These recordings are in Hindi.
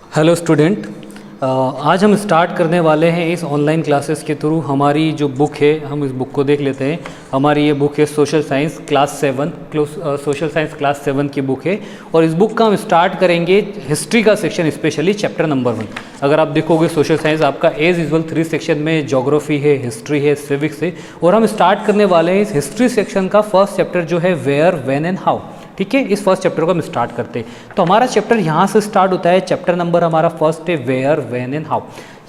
हेलो स्टूडेंट, आज हम स्टार्ट करने वाले हैं इस ऑनलाइन क्लासेस के थ्रू। हमारी जो बुक है, हम इस बुक को देख लेते हैं। हमारी ये बुक है सोशल साइंस क्लास 7 की बुक है और इस बुक का हम स्टार्ट करेंगे हिस्ट्री का सेक्शन, स्पेशली चैप्टर नंबर 1। अगर आप देखोगे सोशल साइंस आपका एज यूजुअल 3 सेक्शन में ज्योग्राफी है, हिस्ट्री है, सिविक्स है और हम स्टार्ट करने वाले हैं इस हिस्ट्री सेक्शन का फर्स्ट चैप्टर जो है वेयर, व्हेन एंड हाउ। ठीक है, इस फर्स्ट चैप्टर को हम स्टार्ट करते हैं। तो हमारा चैप्टर यहाँ से स्टार्ट होता है। चैप्टर नंबर हमारा फर्स्ट है वेयर, व्हेन एंड हाउ।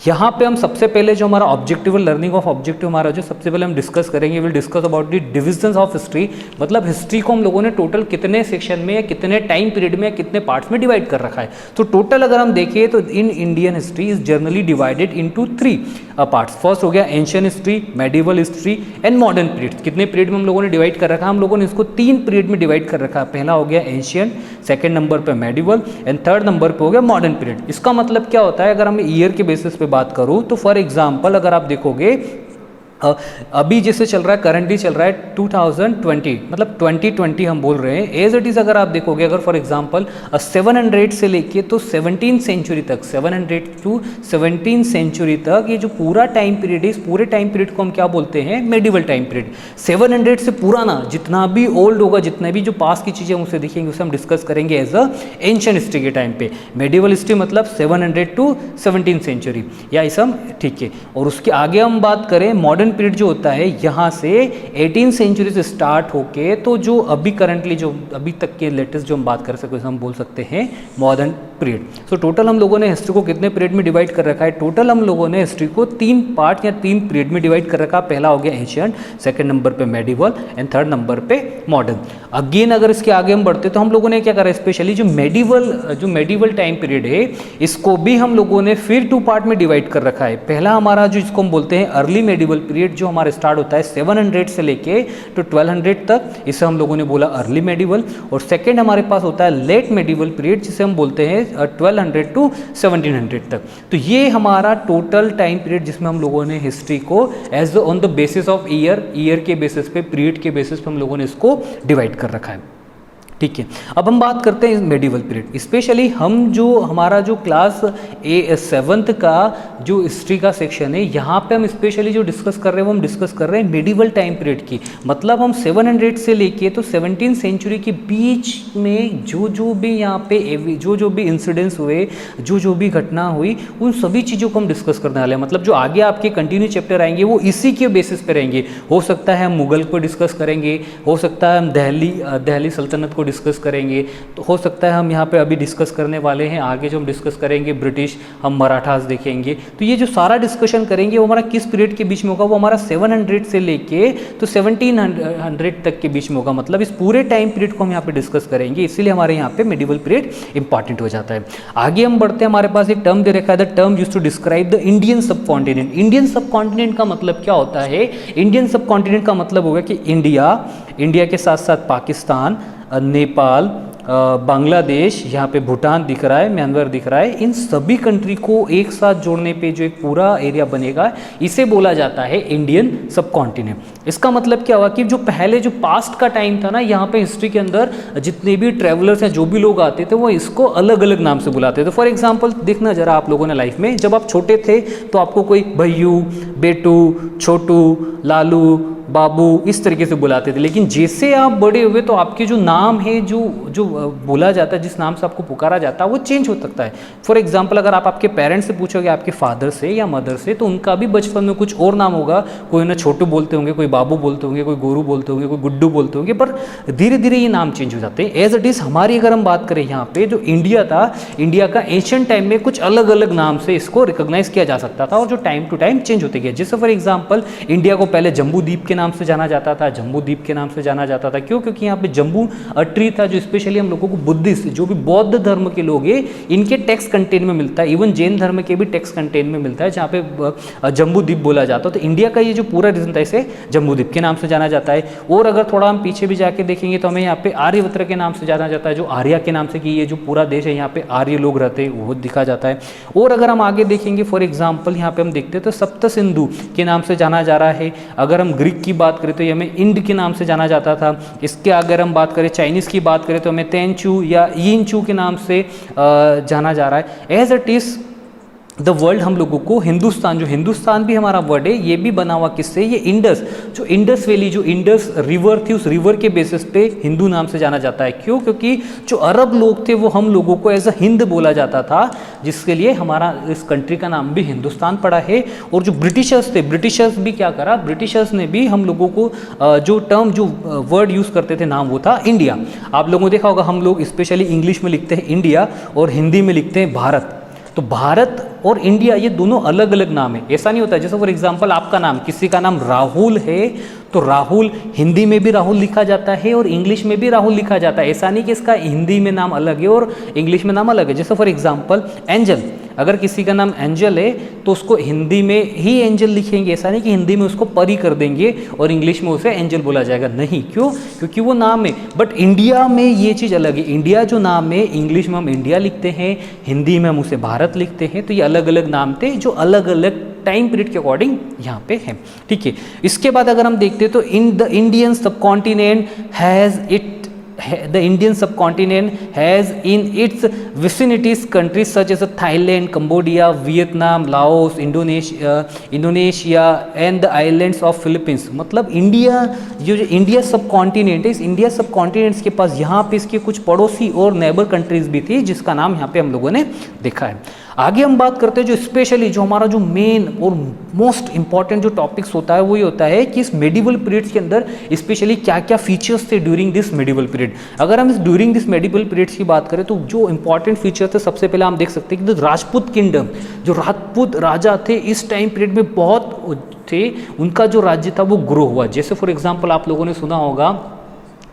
यहाँ पे हम सबसे पहले जो हमारा ऑब्जेक्टिव, लर्निंग ऑफ ऑब्जेक्टिव हमारा जो सबसे पहले हम डिस्कस करेंगे, will discuss about the divisions of history. मतलब हिस्ट्री को हम लोगों ने टोटल कितने सेक्शन में या कितने टाइम पीरियड में या कितने पार्ट्स में डिवाइड कर रखा है। तो टोटल अगर हम देखें तो in Indian history is generally divided into 3 parts. First हो गया ancient history, medieval history and modern period. कितने पीरियड में हम लोगों ने डिवाइड कर रखा है? हम लोगों ने इसको 3 पीरियड में डिवाइड कर रखा है। पहला हो गया एंशियंट, सेकंड नंबर पे मेडिवल एंड थर्ड नंबर पे हो गया मॉडर्न पीरियड। इसका मतलब क्या होता है? अगर हम ईयर के बेसिस पे बात करूं तो फॉर एग्जाम्पल अगर आप देखोगे अभी जैसे चल रहा है, करंटली चल रहा है 2020, मतलब 2020 हम बोल रहे हैं। एज इट इज़ अगर आप देखोगे, अगर फॉर एग्जांपल 700 से लेके तो 17 सेंचुरी तक, 700 टू 17 सेंचुरी तक ये जो पूरा टाइम पीरियड है, इस पूरे टाइम पीरियड को हम क्या बोलते हैं? Medieval time period. 700 से पुराना जितना भी ओल्ड होगा, जितने भी जो पास की चीज़ें हम उसे देखेंगे, उसे हम डिस्कस करेंगे एज अ एंशिएंट हिस्ट्री के टाइम पे। मेडिवल हिस्ट्री मतलब 700 टू 17 सेंचुरी, या ऐसा, ठीक है। और उसके आगे हम बात करें मॉडर्न पीरियड जो होता है, यहाँ से 18 सेंचुरी से स्टार्ट होके तो जो अभी करंटली जो अभी तक के लेटेस्ट जो हम बात कर सकते हैं हम बोल सकते हैं मॉडर्न पीरियड। सो टोटल हम लोगों ने हिस्ट्री को कितने पीरियड में डिवाइड कर रखा है? टोटल हम लोगों ने हिस्ट्री को 3 पार्ट या 3 पीरियड में डिवाइड कर रखा। पहला हो गया एंशिएंट, सेकंड नंबर पे मेडिवल एंड थर्ड नंबर पे मॉडर्न। अगेन अगर इसके आगे हम बढ़ते तो हम लोगों ने क्या करा, स्पेशली जो मेडिवल टाइम पीरियड है, इसको भी हम लोगों ने फिर 2 पार्ट में डिवाइड कर रखा है। पहला हमारा जो इसको हम बोलते हैं अर्ली मेडिवल पीरियड, जो हमारा स्टार्ट होता है 700 से लेके तो 1200 तक, इसे हम लोगों ने बोला अर्ली मेडिवल। और सेकंड हमारे पास होता है लेट मेडिवल पीरियड, जिसे हम बोलते हैं 1200 टू 1700 तक। तो ये हमारा टोटल टाइम पीरियड जिसमें हम लोगों ने हिस्ट्री को as on the basis of year के बेसिस पे, पीरियड के बेसिस पे हम लोगों ने इसको डिवाइड कर रखा है। ठीक है, अब हम बात करते हैं मेडिवल पीरियड। स्पेशली हम जो हमारा जो क्लास 7th का जो हिस्ट्री का सेक्शन है, यहाँ पे हम स्पेशली जो डिस्कस कर रहे हैं वो हम डिस्कस कर रहे हैं मेडिवल टाइम पीरियड की। मतलब हम 700 से लेके तो 17 सेंचुरी के बीच में जो भी यहाँ पे जो भी इंसिडेंट्स हुए, जो भी घटना हुई, उन सभी चीज़ों को हम डिस्कस करने वाले हैं। मतलब जो आगे आपके कंटिन्यू चैप्टर आएंगे वो इसी के बेसिस पे रहेंगे। हो सकता है हम मुगल को डिस्कस करेंगे, हो सकता है हम दिल्ली सल्तनत को डिस्कस करेंगे, तो हो सकता है हम यहाँ पे अभी डिस्कस करने वाले हैं आगे जो हम डिस्कस करेंगे ब्रिटिश, हम मराठास देखेंगे। तो ये जो सारा डिस्कशन करेंगे वो हमारा किस पीरियड के बीच में होगा? वो हमारा 700 से लेके तो 1700 तक के बीच में होगा। मतलब इस पूरे टाइम पीरियड को हम यहाँ पे डिस्कस करेंगे, इसीलिए हमारे यहाँ पे मेडिवल पीरियड इंपॉर्टेंट हो जाता है। आगे हम बढ़ते हैं, हमारे पास एक टर्म दे रखा है, the term used to describe the Indian subcontinent. Indian subcontinent का मतलब क्या होता है? इंडियन सब कॉन्टिनेंट का मतलब होगा कि इंडिया के साथ साथ पाकिस्तान, नेपाल, बांग्लादेश, यहाँ पे भूटान दिख रहा है, म्यांमार दिख रहा है, इन सभी कंट्री को एक साथ जोड़ने पे जो एक पूरा एरिया बनेगा, इसे बोला जाता है इंडियन सब कॉन्टिनेंट। इसका मतलब क्या हुआ कि जो पहले जो पास्ट का टाइम था ना, यहाँ पे हिस्ट्री के अंदर जितने भी ट्रैवलर्स हैं, जो भी लोग आते थे, वो इसको अलग अलग नाम से बुलाते थे। फॉर एग्जाम्पल देखना जरा आप लोगों ने लाइफ में, जब आप छोटे थे तो आपको कोई भैयू, बेटू, छोटू, लालू, बाबू इस तरीके से बुलाते थे। लेकिन जैसे आप बड़े हुए तो आपके जो नाम है, जो बोला जाता है, जिस नाम से आपको पुकारा जाता है, वो चेंज हो सकता है। फॉर एग्जांपल अगर आप आपके पेरेंट्स से पूछोगे, आपके फादर से या मदर से, तो उनका भी बचपन में कुछ और नाम होगा। कोई ना छोटू बोलते होंगे, कोई बाबू बोलते होंगे, कोई गोरू बोलते होंगे, कोई गुड्डू बोलते होंगे, पर धीरे धीरे ये नाम चेंज हो जाते हैं। एज इट इज़ हमारी अगर हम बात करें यहाँ पे, जो इंडिया था, इंडिया का एशियन टाइम में कुछ अलग अलग नाम से इसको रिकॉग्नाइज किया जा सकता था और जो टाइम टू टाइम चेंज होते गए। जैसे फॉर एग्जाम्पल इंडिया को पहले जम्बू द्वीप के नाम से जाना जाता था, जम्बू द्वीप के नाम से जाना जाता था। क्यों? क्योंकि यहाँ पे जम्बू ट्री था, जो स्पेशली हम लोगों को बुद्धिस्ट, जो भी बौद्ध धर्म के लोग हैं, इनके टेक्स्ट कंटेंट में मिलता है। इवन जैन धर्म के भी टेक्स्ट कंटेंट में मिलता है, जहाँ पे जम्बू द्वीप बोला जाता है। तो इंडिया का ये जो पूरा रीजन था, इसे जम्बू द्वीप के नाम से जाना जाता है। और अगर थोड़ा हम पीछे भी जाके देखेंगे तो हमें यहाँ पे आर्यवत्र के नाम से जाना जाता है, जो आर्या के नाम से, कि ये जो पूरा देश है यहाँ पे आर्य लोग रहते हैं, वो दिखा जाता है। और अगर हम आगे देखेंगे, फॉर एग्जाम्पल यहाँ पे हम देखते हैं तो सप्त सिंधु के नाम से जाना जा रहा है। अगर हम ग्रीक इसकी बात करें तो ये हमें इंड के नाम से जाना जाता था। इसके अगर हम बात करें चाइनीज़ की बात करें तो हमें तेनचू या यिनचू के नाम से जाना जा रहा है। As it is the world हम लोगों को हिंदुस्तान, जो हिंदुस्तान भी हमारा वर्ड है, ये भी बना हुआ किससे, ये इंडस, जो इंडस वैली, जो इंडस रिवर थी, उस रिवर के बेसिस पे हिंदू नाम से जाना जाता है। क्यों? क्योंकि जो अरब लोग थे वो हम लोगों को एज अ हिंद बोला जाता था, जिसके लिए हमारा इस कंट्री का नाम भी हिंदुस्तान पड़ा है। और जो ब्रिटिशर्स थे, ब्रिटिशर्स भी क्या करा, ब्रिटिशर्स ने भी हम लोगों को जो टर्म, जो वर्ड यूज़ करते थे नाम, वो था इंडिया। आप लोगों ने देखा होगा हम लोग स्पेशली इंग्लिश में लिखते हैं इंडिया और हिंदी में लिखते हैं भारत। तो भारत और इंडिया ये दोनों अलग अलग नाम है, ऐसा नहीं होता है। जैसे फॉर एग्जांपल आपका नाम, किसी का नाम राहुल है तो राहुल हिंदी में भी राहुल लिखा जाता है और इंग्लिश में भी राहुल लिखा जाता है। ऐसा नहीं कि इसका हिंदी में नाम अलग है और इंग्लिश में नाम अलग है। जैसे फॉर एग्जांपल एंजल, अगर किसी का नाम एंजल है तो उसको हिंदी में ही एंजल लिखेंगे, ऐसा नहीं कि हिंदी में उसको परी कर देंगे और इंग्लिश में उसे एंजल बोला जाएगा, नहीं। क्यों? क्योंकि वो नाम है। बट इंडिया में ये चीज़ अलग है। इंडिया जो नाम है, इंग्लिश में हम इंडिया लिखते हैं, हिंदी में हम उसे भारत लिखते हैं। तो ये अलग अलग नाम थे जो अलग अलग टाइम पीरियड के अकॉर्डिंग यहाँ पे है, ठीक है। इसके बाद अगर हम देखते हैं तो in the Indian subcontinent has the Indian subcontinent has in its vicinities countries such as Thailand, Cambodia, Vietnam, Laos, Indonesia and the islands of Philippines। मतलब इंडिया, जो इंडिया सब कॉन्टिनेंट है, इस इंडिया सब कॉन्टिनेंट्स के पास यहाँ पे इसके कुछ पड़ोसी और नेबर कंट्रीज भी थी, जिसका नाम यहाँ पे हम लोगों ने देखा है। आगे हम बात करते हैं जो स्पेशली, जो हमारा जो मेन और मोस्ट इंपॉर्टेंट जो टॉपिक्स होता है वो ये होता है कि इस मेडिवल पीरियड्स के अंदर स्पेशली क्या क्या फीचर्स थे ड्यूरिंग दिस मेडिवल पीरियड। अगर हम इस ड्यूरिंग दिस मेडिवल पीरियड्स की बात करें तो जो इंपॉर्टेंट फीचर थे, सबसे पहले हम देख सकते हैं कि राजपूत किंगडम, जो राजपूत राजा थे इस टाइम पीरियड में बहुत थे, उनका जो राज्य था वो ग्रो हुआ। जैसे फॉर एग्जाम्पल आप लोगों ने सुना होगा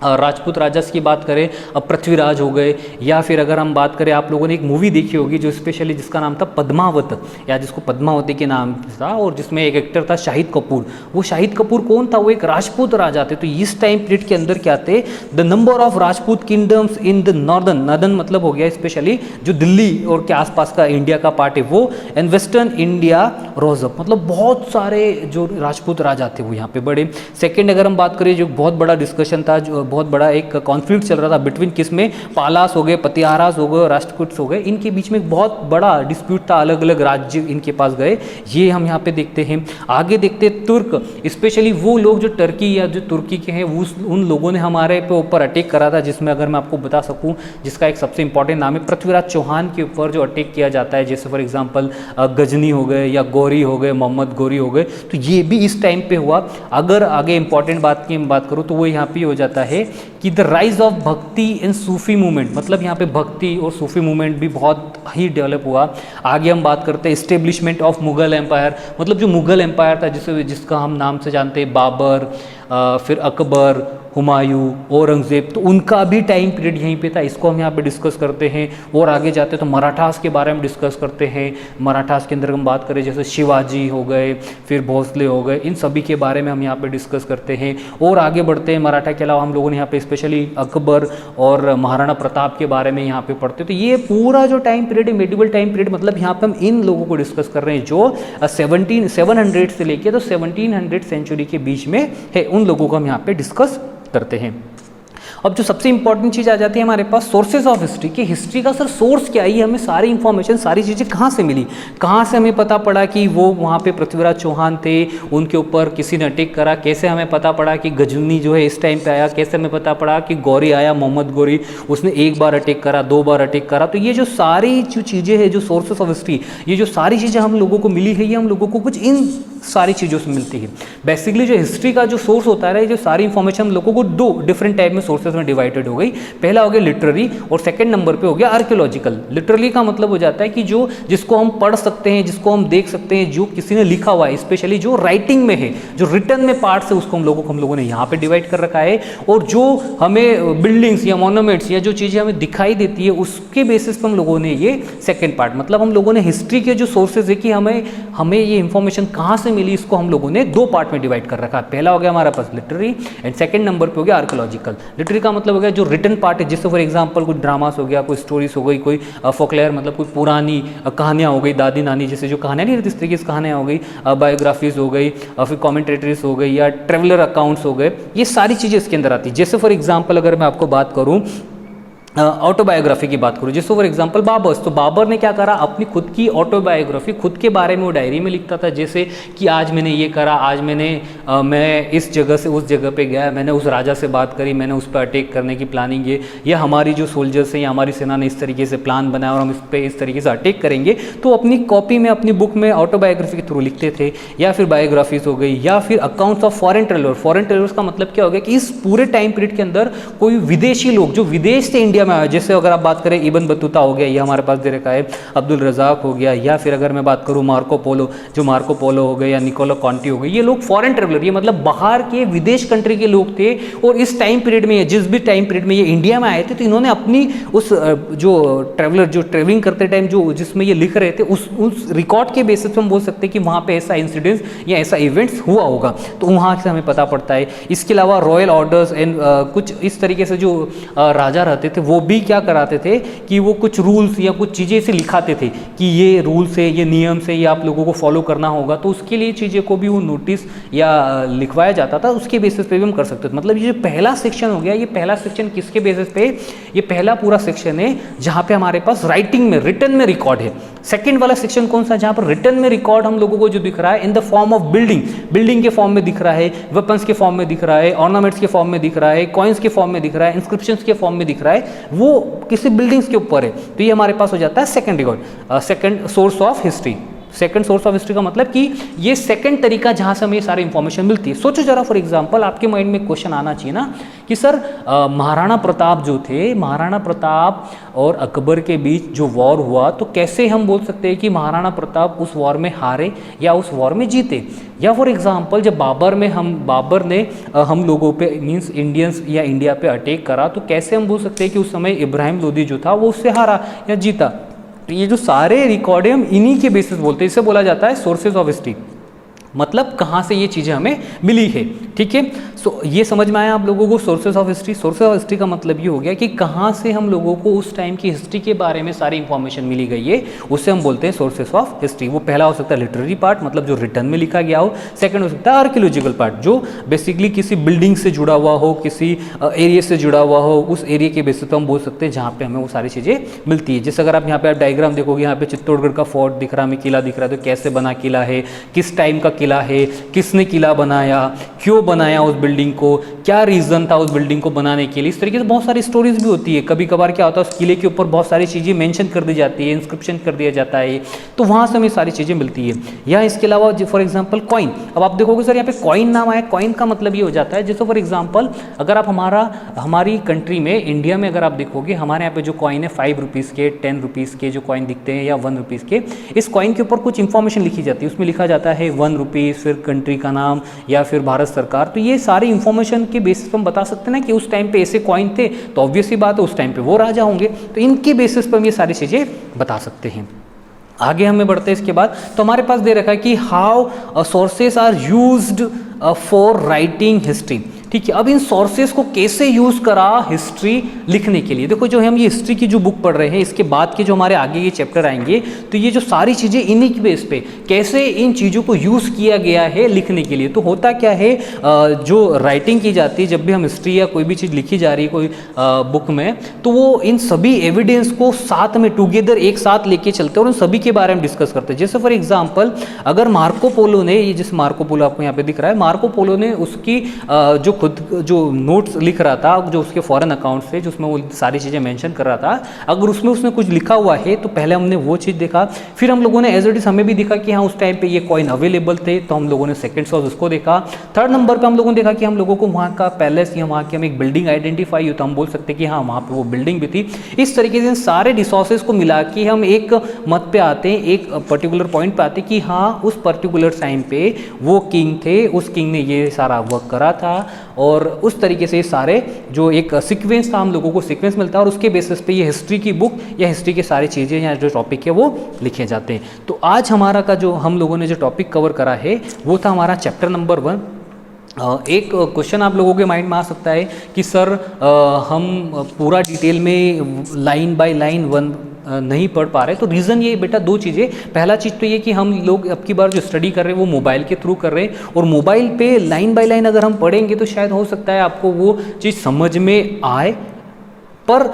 राजपूत राजा की बात करें, अब पृथ्वीराज हो गए, या फिर अगर हम बात करें, आप लोगों ने एक मूवी देखी होगी जो स्पेशली जिसका नाम था पद्मावत, या जिसको पद्मावती के नाम था, और जिसमें एक एक्टर था शाहिद कपूर। वो शाहिद कपूर कौन था? वो एक राजपूत राजा थे। तो इस टाइम पीरियड के अंदर क्या थे, the number of Rajput kingdoms in the northern मतलब हो गया स्पेशली जो दिल्ली और के आसपास का इंडिया का पार्ट है वो, and western India rose up, मतलब बहुत सारे जो राजपूत राजा थे वो यहाँ पे बड़े। सेकेंड अगर हम बात करें, जो बहुत बड़ा डिस्कशन था, जो बहुत बड़ा एक कॉन्फ्लिक्ट चल रहा था बिटवीन किसमें, पालास हो गए, पतियारास हो गए, राष्ट्रकूट्स हो गए, इनके बीच में एक बहुत बड़ा डिस्प्यूट था, अलग अलग राज्य इनके पास गए, ये हम यहाँ पे देखते हैं। आगे देखते हैं तुर्क, स्पेशली वो लोग जो टर्की या जो तुर्की के हैं, उन लोगों ने हमारे पे ऊपर अटैक करा था, जिसमें अगर मैं आपको बता सकूं, जिसका एक सबसे इंपॉर्टेंट नाम है पृथ्वीराज चौहान के ऊपर जो अटैक किया जाता है। जैसे फॉर एग्जाम्पल गजनी हो गए या गौरी हो गए, मोहम्मद गौरी हो गए, तो ये भी इस टाइम पे हुआ। अगर आगे इंपॉर्टेंट बात की मैं बात करूँ तो वो यहाँ पे हो जाता है कि द राइज ऑफ भक्ति एंड सूफी मूवमेंट, मतलब यहाँ पे भक्ति और सूफी मूवमेंट भी बहुत ही डेवलप हुआ। आगे हम बात करते हैं एस्टेब्लिशमेंट ऑफ मुगल एम्पायर, मतलब जो मुगल एम्पायर था जिसका हम नाम से जानते हैं बाबर, फिर अकबर, हुमायूं, औरंगजेब, तो उनका भी टाइम पीरियड यहीं पे था, इसको हम यहाँ पे डिस्कस करते हैं। और आगे जाते हैं तो मराठास के बारे में डिस्कस करते हैं। मराठास के अंदर हम बात करें जैसे शिवाजी हो गए, फिर भोसले हो गए, इन सभी के बारे में हम यहाँ पे डिस्कस करते हैं। और आगे बढ़ते हैं, मराठा के अलावा हम लोगों ने यहाँ पे स्पेशली अकबर और महाराणा प्रताप के बारे में यहाँ पे पढ़ते हैं। तो ये पूरा जो टाइम पीरियड है मेडिवल टाइम पीरियड, मतलब यहाँ पे हम इन लोगों को डिस्कस कर रहे हैं जो 700 से लेके तो 1700 सेंचुरी के बीच में है, उन लोगों को हम यहाँ पे डिस्कस करते हैं। अब जो सबसे इंपॉर्टेंट चीज़ आ जाती है हमारे पास सोर्सेज ऑफ हिस्ट्री, कि हिस्ट्री का सर सोर्स क्या है, हमें सारी इंफॉर्मेशन, सारी चीज़ें कहाँ से मिली, कहाँ से हमें पता पड़ा कि वो वहाँ पे पृथ्वीराज चौहान थे, उनके ऊपर किसी ने अटैक करा, कैसे हमें पता पड़ा कि गजनी जो है इस टाइम पे आया, कैसे हमें पता पड़ा कि गौरी आया, मोहम्मद गौरी, उसने एक बार अटैक करा, 2 बार अटैक करा। तो ये जो सारी जो चीज़ें हैं, जो सोर्सेज ऑफ हिस्ट्री, ये जो सारी चीज़ें हम लोगों को मिली है, ये हम लोगों को कुछ इन सारी चीज़ों से मिलती है। बेसिकली जो हिस्ट्री का जो सोर्स होता है, जो सारी इंफॉर्मेशन हम लोगों को 2 डिफरेंट टाइप में सोर्सेज में डिवाइडेड हो गई। पहला हो गया लिटरेरी और सेकंड नंबर पे हो गया आर्कियोलॉजिकल। लिटरेरी का मतलब हो जाता है कि जिसको हम पढ़ सकते हैं, जिसको हम देख सकते हैं, जो किसी ने लिखा हुआ है, स्पेशली जो राइटिंग में है, जो रिटर्न में पार्ट्स है, उसको हम लोगों ने यहाँ पे डिवाइड कर रखा है। और जो हमें बिल्डिंग्स या मॉन्यूमेंट्स या जो चीज़ें हमें दिखाई देती है, उसके बेसिस पर हम लोगों ने ये सेकेंड पार्ट, मतलब हम लोगों ने हिस्ट्री के जो सोर्सेज है कि हमें ये इंफॉर्मेशन कहाँ से से मिली, इसको हम लोगों ने दो पार्ट में डिवाइड कर रखा है। पहला हो गया हमारे पास लिटरेरी एंड सेकंड नंबर पे हो गया आर्कियोलॉजिकल। लिटरेरी का मतलब हो गया जो रिटन पार्ट है, जिससे फॉर एग्जांपल कुछ ड्रामास हो गया, कोई स्टोरीज हो गई, कोई फोकलेयर मतलब कोई पुरानी कहानियाँ हो गई, दादी नानी जैसे जो कहानियाँ नहीं रहती इस तरीके की कहानियाँ हो गई, बायोग्राफीज हो गई, फिर कॉमेंट्रेटरीज हो गई या ट्रेवलर अकाउंट्स हो गए, ये सारी चीज़ें इसके अंदर आती है। जैसे फॉर एग्जांपल अगर मैं आपको बात करूँ ऑटोबायोग्राफी की बात करूँ, जैसे फॉर एग्जांपल बाबर्स, तो बाबर ने क्या करा, अपनी खुद की ऑटोबायोग्राफी खुद के बारे में वो डायरी में लिखता था, जैसे कि आज मैंने ये करा, आज मैं इस जगह से उस जगह पे गया, मैंने उस राजा से बात करी, मैंने उस पर अटैक करने की प्लानिंग है, या हमारी जो सोल्जर्स हैं या हमारी सेना ने इस तरीके से प्लान बनाया और हम इस पर इस तरीके से अटैक करेंगे, तो अपनी कॉपी में अपनी बुक में ऑटोबायोग्राफी के थ्रू लिखते थे। या फिर बायोग्राफीज हो गई, या फिर accounts of foreign traveller. Foreign travellers का मतलब क्या हो गया कि इस पूरे टाइम पीरियड के अंदर कोई विदेशी लोग जो विदेश से इंडिया में आए, जैसे अगर आप बात करें इब्न बतूता हो गया, ये हमारे पास दे रखा है, अब्दुल रज़ाक हो गया, या फिर अगर मैं बात करूं मार्को पोलो, जो मार्को पोलो हो गए या निकोलो कॉन्टी हो गए, ये लोग फॉरेन ट्रेवलर, ये मतलब बाहर के विदेश कंट्री के लोग थे। और इस टाइम पीरियड में, जिस भी टाइम पीरियड में ये इंडिया में आए थे, तो इन्होंने अपनी उस जो ट्रेवलर जो ट्रेवलिंग करते टाइम जो जिसमें ये लिख रहे थे, उस रिकॉर्ड के बेसिस पर हम बोल सकते हैं कि वहाँ पे ऐसा इंसिडेंस या ऐसा इवेंट्स हुआ होगा, तो वहाँ से हमें पता पड़ता है। इसके अलावा रॉयल ऑर्डर्स एंड कुछ इस तरीके से जो राजा रहते थे वो भी क्या कराते थे कि वो कुछ रूल्स या कुछ चीज़ें से लिखाते थे कि ये रूल्स है, ये नियम से, ये आप लोगों को फॉलो करना होगा, तो उसके लिए चीज़ें को भी वो नोटिस या लिखवाया जाता था, उसके बेसिस पे भी हम कर सकते थे। मतलब ये जो पहला सेक्शन हो गया, ये पहला सेक्शन किसके बेसिस पे, ये पहला पूरा सेक्शन है जहाँ पे हमारे पास राइटिंग में, रिटन में रिकॉर्ड है। सेकंड वाला सेक्शन कौन सा, जहाँ पर रिटन में रिकॉर्ड हम लोगों को जो दिख रहा है in the form of building के फॉर्म में दिख रहा है, वेपन्स के फॉर्म में दिख रहा है, ऑर्नामेंट्स के फॉर्म में दिख रहा है, कॉइन्स के फॉर्म में दिख रहा है, इंस्क्रिप्शंस के फॉर्म में दिख रहा है, वो किसी बिल्डिंग्स के ऊपर है, तो ये हमारे पास हो जाता है second record, second source of history. Second source of history का मतलब कि ये सेकंड तरीका जहां से हमें ये सारी इंफॉर्मेशन मिलती है। सोचो जरा, फॉर एग्जांपल आपके माइंड में क्वेश्चन आना चाहिए ना कि सर महाराणा प्रताप जो थे, महाराणा प्रताप और अकबर के बीच जो वॉर हुआ, तो कैसे हम बोल सकते हैं कि महाराणा प्रताप उस वॉर में हारे या उस वॉर में जीते। या फॉर एग्जांपल जब बाबर ने हम लोगों पे मींस इंडियंस या इंडिया पे अटैक करा, तो कैसे हम बोल सकते हैं कि उस समय इब्राहिम लोदी जो था वो उससे हारा या जीता। तो ये जो सारे रिकॉर्ड है हम इन्हीं के बेसिस बोलते हैं, इसे बोला जाता है सोर्सेज ऑफ हिस्ट्री, मतलब कहाँ से ये चीज़ें हमें मिली है। ठीक है, सो ये समझ में आया आप लोगों को sources of history. Sources of history का मतलब ये हो गया कि कहाँ से हम लोगों को उस टाइम की हिस्ट्री के बारे में सारी इंफॉर्मेशन मिली गई है, उससे हम बोलते हैं सोर्सेज ऑफ हिस्ट्री। वो पहला हो सकता है लिटरेरी पार्ट, मतलब जो रिटर्न में लिखा गया हो। सेकंड हो सकता है आर्कियोलॉजिकल पार्ट, जो बेसिकली किसी बिल्डिंग से जुड़ा हुआ हो, किसी एरिया से जुड़ा हुआ हो, उस एरिया के बेसिस पर हम बोल सकते हैं जहाँ पे हमें वो सारी चीज़ें मिलती है। जैसे अगर आप यहाँ पे आप डायग्राम देखोगे, यहाँ पे चित्तौड़गढ़ का फोर्ट दिख रहा है, हमें किला दिख रहा है, तो कैसे बना किला है, किस टाइम का किला है, किसने किला बनाया, क्यों बनाया उस बिल्डिंग को, क्या रीज़न था उस बिल्डिंग को बनाने के लिए। इस तरीके से बहुत सारी स्टोरीज भी होती है। कभी कभार क्या होता है, उस किले के ऊपर बहुत सारी चीज़ें मेंशन कर दी जाती है, इंस्क्रिप्शन कर दिया जाता है, तो वहाँ से हमें सारी चीज़ें मिलती है। या इसके अलावा फॉर एग्जांपल कॉइन, अब आप देखोगे सर यहाँ पे कॉइन नाम आया, कॉइन का मतलब ये हो जाता है, जैसे फॉर एग्जांपल अगर आप हमारी कंट्री में, इंडिया में अगर आप देखोगे, हमारे यहाँ पे जो कॉइन है 5 रुपीज़ के, 10 रुपीज़ के जो कॉइन दिखते हैं या 1 रुपीज़ के, इस कॉइन के ऊपर कुछ इंफॉर्मेशन लिखी जाती है। उसमें लिखा जाता है 1 रुपीज़, फिर कंट्री का नाम या फिर भारत सरकार। तो ये सारी इंफॉर्मेशन के बेसिस पर हम बता सकते हैं ना कि उस टाइम पे ऐसे कॉइन थे, तो ऑब्वियस ही बात है उस टाइम पे वो राजा होंगे, तो इनके बेसिस पर हम ये सारी चीज़ें बता सकते हैं। आगे हमें बढ़ते हैं इसके बाद, तो हमारे पास दे रखा है कि how sources are used for writing history. ठीक है, अब इन सोर्सेस को कैसे यूज़ करा हिस्ट्री लिखने के लिए। देखो जो हम ये हिस्ट्री की जो बुक पढ़ रहे हैं, इसके बाद के जो हमारे आगे ये चैप्टर आएंगे, तो ये जो सारी चीज़ें इन्हीं के बेस पे कैसे इन चीज़ों को यूज़ किया गया है लिखने के लिए। तो होता क्या है, जो राइटिंग की जाती है, जब भी हम हिस्ट्री या कोई भी चीज़ लिखी जा रही है कोई बुक में, तो वो इन सभी एविडेंस को साथ में टुगेदर एक साथ लेके चलते हैं और उन सभी के बारे में डिस्कस करते हैं। जैसे फॉर एग्जाम्पल अगर मार्को पोलो ने, ये जिस मार्को पोलो आपको यहाँ पे दिख रहा है, मार्को पोलो ने उसकी जो नोट्स लिख रहा था, जो उसके फॉरेन अकाउंट से, जो उसमें वो सारी चीज़ें मेंशन कर रहा था, अगर उसमें उसने कुछ लिखा हुआ है तो पहले हमने वो चीज़ देखा, फिर हम लोगों ने एज इट इज हमें भी देखा कि हाँ उस टाइम पे ये कॉइन अवेलेबल थे, तो हम लोगों ने सेकंड सोर्स उसको देखा। थर्ड नंबर पे हम लोगों ने देखा कि हम लोगों को वहाँ का पैलेस या वहाँ की हम एक बिल्डिंग आइडेंटिफाई हुई, तो हम बोल सकते हैं कि हाँ वहाँ पर वो बिल्डिंग भी थी। इस तरीके से सारे रिसोर्सेज को मिला के हम एक मत पे आते हैं, एक पर्टिकुलर पॉइंट पे आते हैं कि हाँ उस पर्टिकुलर टाइम पे वो किंग थे, उस किंग ने ये सारा वर्क करा था और उस तरीके से सारे जो एक सीक्वेंस था, हम लोगों को सीक्वेंस मिलता है और उसके बेसिस पे ये हिस्ट्री की बुक या हिस्ट्री के सारी चीज़ें या जो टॉपिक है वो लिखे जाते हैं। तो आज हमारा का जो हम लोगों ने जो टॉपिक कवर करा है वो था हमारा चैप्टर नंबर 1। एक क्वेश्चन आप लोगों के माइंड में आ सकता है कि सर हम पूरा डिटेल में लाइन बाय लाइन वन नहीं पढ़ पा रहे। तो रीज़न ये बेटा दो चीज़ें, पहला चीज़ तो ये कि हम लोग अब की बार जो स्टडी कर रहे हैं वो मोबाइल के थ्रू कर रहे हैं और मोबाइल पे लाइन बाय लाइन अगर हम पढ़ेंगे तो शायद हो सकता है आपको वो चीज़ समझ में आए पर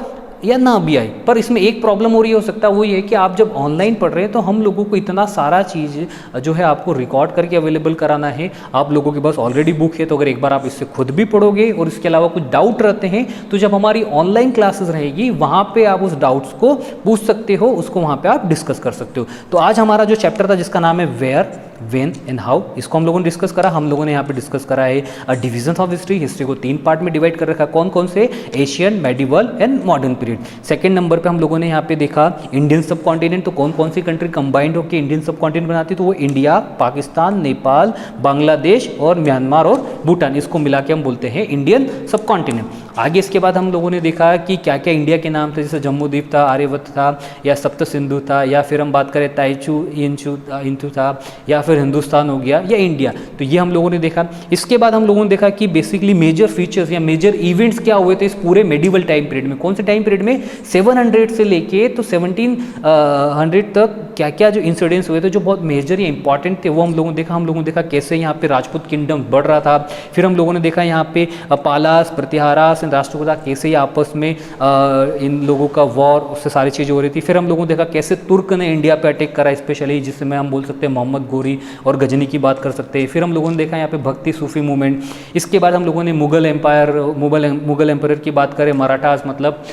या ना भी आए। पर इसमें एक प्रॉब्लम और ये हो सकता है, वो ये है कि आप जब ऑनलाइन पढ़ रहे हैं तो हम लोगों को इतना सारा चीज़ जो है आपको रिकॉर्ड करके अवेलेबल कराना है। आप लोगों के पास ऑलरेडी बुक है तो अगर एक बार आप इससे खुद भी पढ़ोगे और इसके अलावा कुछ डाउट रहते हैं तो जब हमारी ऑनलाइन क्लासेस रहेगी वहाँ पे आप उस डाउट्स को पूछ सकते हो, उसको वहाँ पे आप डिस्कस कर सकते हो। तो आज हमारा जो चैप्टर था जिसका नाम है वेयर, व्हेन एंड हाउ, इसको हम लोगों ने डिस्कस करा। हम लोगों ने यहाँ पे डिस्कस करा है डिविजन ऑफ हिस्ट्री। हिस्ट्री को 3 पार्ट में डिवाइड कर रखा है, कौन कौन से, Asian, medieval and modern period. Second number पे हम लोगों ने यहाँ पे देखा इंडियन सब कॉन्टिनेंट, तो कौन कौन सी कंट्री कंबाइंड होकर इंडियन सब कॉन्टिनेंट बनाती है, तो वो इंडिया, पाकिस्तान, नेपाल, बांग्लादेश और म्यांमार और भूटान, इसको मिला के हम बोलते हैं इंडियन सब कॉन्टिनेंट। आगे इसके बाद हम लोगों ने देखा कि क्या क्या इंडिया के नाम थे, जैसे जम्मू द्वीप था, आर्यवत था, या सप्त सिंधु था, या फिर हम बात करें ताइचू इंचू था, या फिर हिंदुस्तान हो गया या इंडिया। तो ये हम लोगों ने देखा। इसके बाद हम लोगों ने देखा कि बेसिकली मेजर फीचर्स या मेजर इवेंट्स क्या हुए थे इस पूरे मेडिवल टाइम पीरियड में। कौन से टाइम पीरियड में, 700 से लेके तो 1700 तक क्या क्या जो इंसिडेंट्स हुए थे जो बहुत मेजर या इंपॉर्टेंट थे वो हम लोगों ने देखा। हम लोगों ने देखा कैसे यहाँ पे राजपूत किंगडम बढ़ रहा था। फिर हम लोगों ने देखा यहाँ पे पालास, प्रतिहारास, राष्ट्रकूटा कैसे ही आपस में इन लोगों का वॉर, उससे सारी चीज़ें हो रही थी। फिर हम लोगों ने देखा कैसे तुर्क ने इंडिया पे अटैक करा, स्पेशली जिसमें हम बोल सकते हैं मोहम्मद गोरी और गजनी की बात कर सकते हैं। फिर हम लोगों ने देखा यहाँ पे भक्ति सूफी मूवमेंट। इसके बाद हम लोगों ने मुगल एम्पायर की बात करें, मराठास मतलब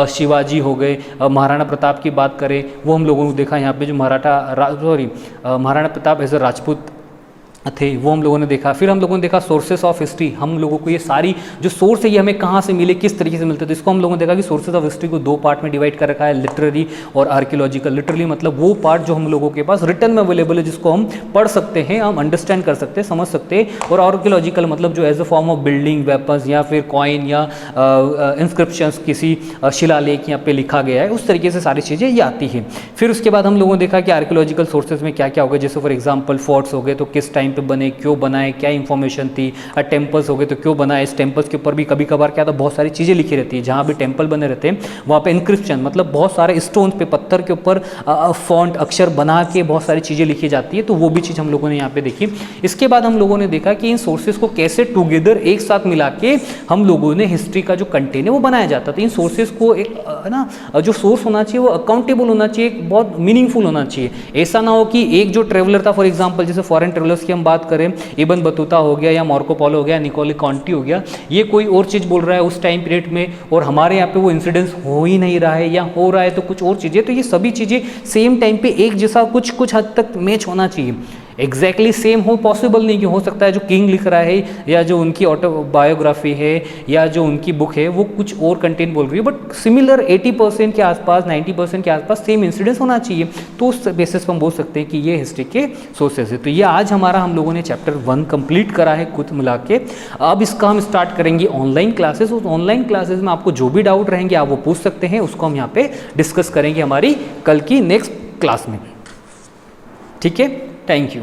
शिवाजी हो गए, महाराणा प्रताप की बात करें, वो हम लोगों ने देखा यहाँ पे जो महाराणा प्रताप एज अ राजपूत थे वो हम लोगों ने देखा। फिर हम लोगों ने देखा सोर्सेस ऑफ हिस्ट्री, हम लोगों को ये सारी जो सोर्स है ये हमें कहाँ से मिले, किस तरीके से मिलते थे, इसको हम लोगों ने देखा कि सोर्सेस ऑफ हिस्ट्री को 2 पार्ट में डिवाइड कर रखा है, लिटरेरी और आर्कियोलॉजिकल। लिटरली मतलब वो पार्ट जो हम लोगों के पास रिटर्न में अवेलेबल है, जिसको हम पढ़ सकते हैं, हम अंडरस्टैंड कर सकते हैं, समझ सकते हैं। और आर्कियोलॉजिकल मतलब जो as a form of building, weapons या फिर कॉइन या इंस्क्रिप्शंस, किसी शिलालेख यहाँ पे लिखा गया है, उस तरीके से सारी चीज़ें ये आती हैं। फिर उसके बाद हम लोगों ने देखा कि आर्कियोलॉजिकल सोर्सेज में क्या क्या हो गए, जैसे फॉर एग्जाम्पल फोर्ट्स हो गए तो किस टाइम पे बने, क्यों बनाए, क्या इंफॉर्मेशन थी। टेम्पल्स हो गए तो क्यों बनाए, इस टेम्पल्स के ऊपर भी कभी कभार क्या था, बहुत सारी चीज़ें लिखी रहती है। जहाँ भी टेम्पल बने रहते हैं वहाँ पे इंक्रिप्शन मतलब बहुत सारे स्टोन पे, पत्थर के ऊपर फॉन्ट अक्षर बना के बहुत सारी चीज़ें लिखी जाती है, तो वो भी चीज़ हम लोगों ने यहाँ पे देखी। इसके बाद हम लोगों ने देखा कि इन सोर्सेज को कैसे टुगेदर एक साथ मिला के हम लोगों ने हिस्ट्री का जो कंटेंट है वो बनाया जाता था। इन सोर्सेज को एक ना जो सोर्स होना चाहिए वो अकाउंटेबल होना चाहिए, बहुत मीनिंगफुल होना चाहिए। ऐसा ना हो कि एक जो ट्रेवलर था, फॉर एग्जाम्पल जैसे फॉरेन ट्रेवलर्स की हम बात करें, इब्न बतूता हो गया या मार्को पोलो हो गया, निकोले कॉन्टी हो गया, ये कोई और चीज़ बोल रहा है उस टाइम पीरियड में और हमारे यहाँ पे वो इंसिडेंस हो ही नहीं रहा है या हो रहा है तो कुछ और चीज़ें, तो ये सभी चीज़ें सेम टाइम पे एक जैसा कुछ हद तक मैच होना चाहिए। एग्जैक्टली सेम हो पॉसिबल नहीं, कि हो सकता है जो किंग लिख रहा है या जो उनकी ऑटोबायोग्राफी है या जो उनकी बुक है वो कुछ और कंटेंट बोल रही है, बट सिमिलर 80% के आसपास, 90% के आसपास सेम इंसिडेंस होना चाहिए। तो उस बेसिस पर हम बोल सकते हैं कि ये हिस्ट्री के सोर्सेज है। तो ये आज हमारा हम लोगों ने चैप्टर 1 कंप्लीट करा है कुछ मिला के। अब इसका हम स्टार्ट करेंगे ऑनलाइन क्लासेस। उस ऑनलाइन क्लासेस में आपको जो भी डाउट रहेंगे आप वो पूछ सकते हैं, उसको हम यहाँ पे डिस्कस करेंगे हमारी कल की नेक्स्ट क्लास में। ठीक है, थैंक यू।